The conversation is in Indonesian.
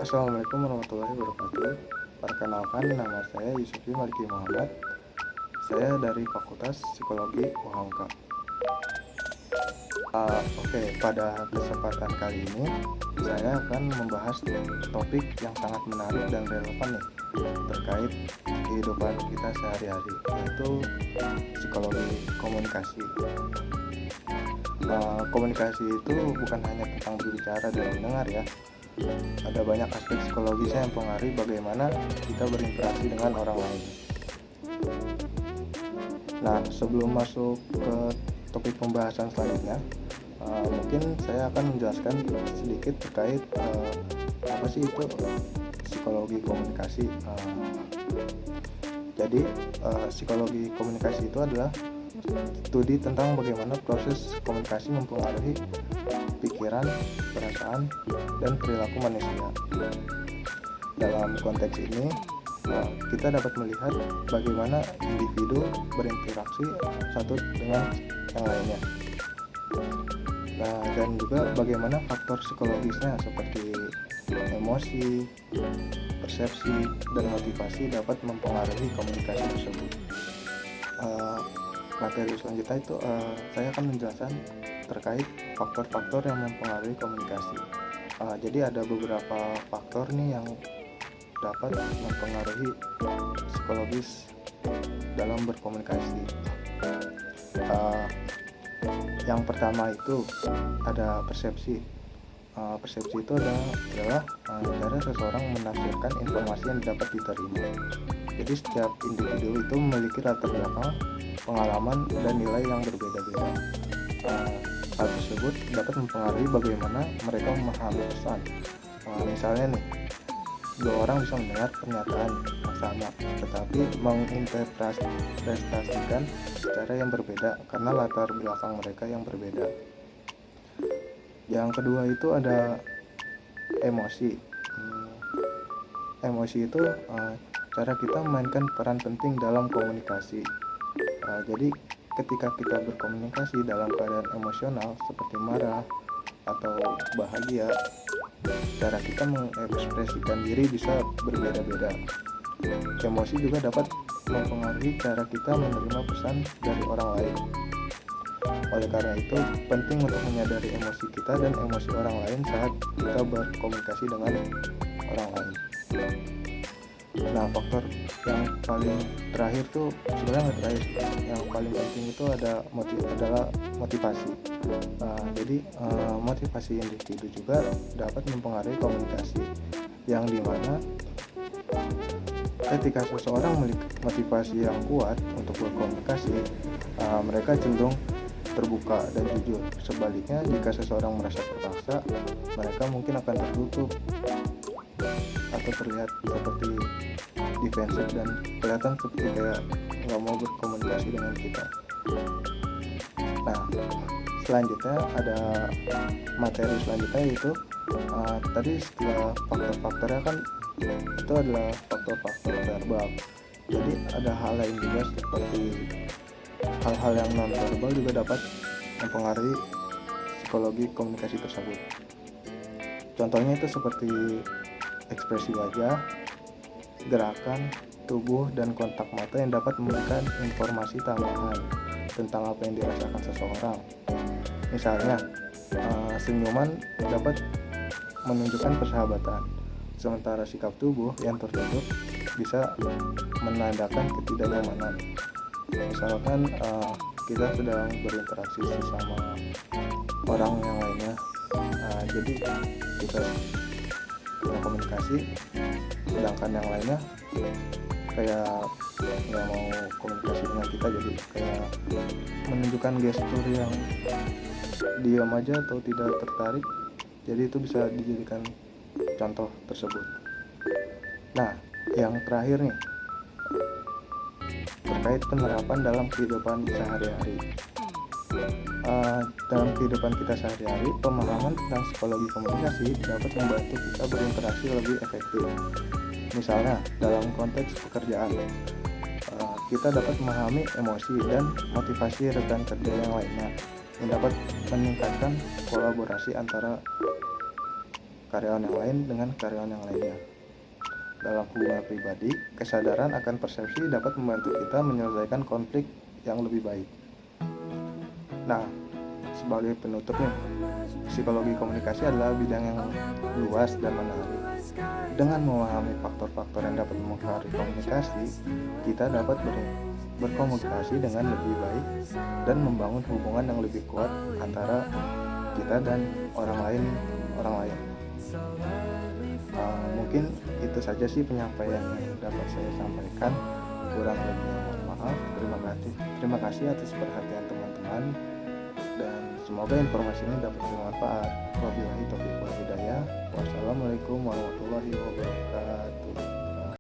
Assalamualaikum warahmatullahi wabarakatuh. Perkenalkan, nama saya Yusufi Maliki Muhammad. Saya dari Fakultas Psikologi UHAMKA. Oke, pada kesempatan kali ini saya akan membahas topik yang sangat menarik dan relevan nih terkait kehidupan kita sehari-hari, yaitu psikologi komunikasi. Komunikasi itu bukan hanya tentang berbicara dan mendengar ya. Ada banyak aspek psikologisnya yang mempengaruhi bagaimana kita berinteraksi dengan orang lain. Nah, sebelum masuk ke topik pembahasan selanjutnya, mungkin saya akan menjelaskan sedikit terkait apa sih itu psikologi komunikasi. Jadi, psikologi komunikasi itu adalah studi tentang bagaimana proses komunikasi mempengaruhi pikiran, perasaan, dan perilaku manusia. Dalam konteks ini, kita dapat melihat bagaimana individu berinteraksi satu dengan yang lainnya. Nah, dan juga bagaimana faktor psikologisnya seperti emosi, persepsi, dan motivasi dapat mempengaruhi komunikasi tersebut. Materi selanjutnya itu saya akan menjelaskan terkait faktor-faktor yang mempengaruhi komunikasi. Jadi ada beberapa faktor nih yang dapat mempengaruhi psikologis dalam berkomunikasi. Yang pertama itu ada persepsi. Persepsi itu adalah cara seseorang menafsirkan informasi yang dapat diterima. Jadi setiap individu itu memiliki latar belakang, pengalaman, dan nilai yang berbeda-beda. Hal tersebut dapat mempengaruhi bagaimana mereka memahami pesan. Misalnya nih, dua orang bisa mendengar pernyataan yang sama, tetapi menginterpretasikan secara yang berbeda karena latar belakang mereka yang berbeda. Yang kedua itu ada emosi. Emosi itu cara kita memainkan peran penting dalam komunikasi. Jadi ketika kita berkomunikasi dalam keadaan emosional seperti marah atau bahagia, cara kita mengekspresikan diri bisa berbeda-beda. Emosi juga dapat mempengaruhi cara kita menerima pesan dari orang lain. Oleh karena itu, penting untuk menyadari emosi kita dan emosi orang lain saat kita berkomunikasi dengan orang lain. Nah, faktor yang paling terakhir tuh sebenarnya nggak terakhir, yang paling penting itu adalah motivasi. Jadi motivasi individu juga dapat mempengaruhi komunikasi, yang dimana ketika seseorang memiliki motivasi yang kuat untuk berkomunikasi, mereka cenderung terbuka dan jujur. Sebaliknya, jika seseorang merasa terpaksa, mereka mungkin akan tertutup atau terlihat seperti defensif dan kelihatan seperti kayak nggak mau berkomunikasi dengan kita. Nah, selanjutnya ada materi selanjutnya, yaitu tadi setelah faktor-faktornya kan itu adalah faktor-faktor verbal. Jadi ada hal lain juga seperti hal-hal yang non verbal juga dapat mempengaruhi psikologi komunikasi tersebut. Contohnya itu seperti ekspresi wajah, gerakan tubuh, dan kontak mata yang dapat memberikan informasi tambahan tentang apa yang dirasakan seseorang. Misalnya, senyuman dapat menunjukkan persahabatan, sementara sikap tubuh yang tertutup bisa menandakan ketidaknyamanan. Misalkan kita sedang berinteraksi sama orang yang lainnya, jadi kita komunikasi, sedangkan yang lainnya kayak nggak mau komunikasi dengan kita, jadi kayak menunjukkan gestur yang diam aja atau tidak tertarik. Jadi itu bisa dijadikan contoh tersebut. Nah, yang terakhir nih terkait penerapan dalam kehidupan sehari-hari. Dalam kehidupan kita sehari-hari, pemahaman tentang psikologi komunikasi dapat membantu kita berinteraksi lebih efektif. Misalnya, dalam konteks pekerjaan, kita dapat memahami emosi dan motivasi rekan kerja yang lainnya, yang dapat meningkatkan kolaborasi antara karyawan yang lain dengan karyawan yang lainnya. Dalam hubungan pribadi, kesadaran akan persepsi dapat membantu kita menyelesaikan konflik yang lebih baik. Nah, sebagai penutup nih, psikologi komunikasi adalah bidang yang luas dan menarik. Dengan memahami faktor-faktor yang dapat mempengaruhi komunikasi, kita dapat berkomunikasi dengan lebih baik dan membangun hubungan yang lebih kuat antara kita dan orang lain. Mungkin itu saja sih penyampaian yang dapat saya sampaikan. Kurang lebihnya mohon maaf. Terima kasih atas perhatian teman-teman, dan semoga informasi ini dapat bermanfaat. Wabillahi taufiq wal hidayah. Wassalamualaikum warahmatullahi wabarakatuh.